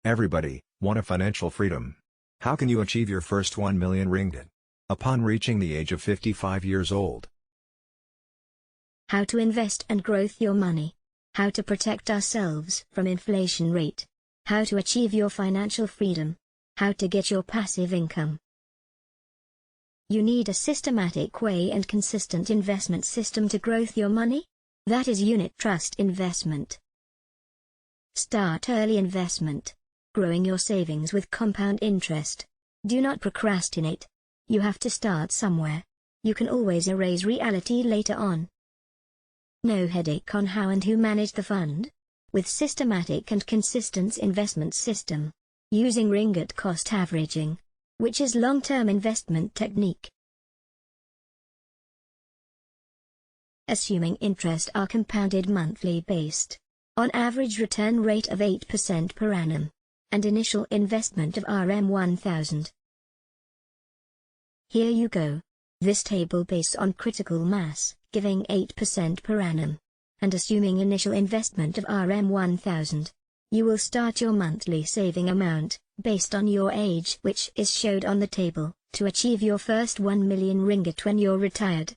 Everybody want a financial freedom. How can you achieve your first 1 million ringgit? Upon reaching the age of 55 years old. How to invest and growth your money. How to protect ourselves from inflation rate. How to achieve your financial freedom. How to get your passive income. You need a systematic way and consistent investment system to growth your money. That is unit trust investment. Start early investment. Growing your savings with compound interest. Do not procrastinate. You have to start somewhere. You can always erase reality later on. No headache on how and who manage the fund. With systematic and consistent investment system. Using ringgit cost averaging, which is long-term investment technique. Assuming interest are compounded monthly based on average return rate of 8% per annum, and initial investment of Rm 1000. Here you go. This table based on critical mass, giving 8% per annum, and assuming initial investment of Rm 1000. You will start your monthly saving amount, based on your age which is showed on the table, to achieve your first 1 million ringgit when you're retired.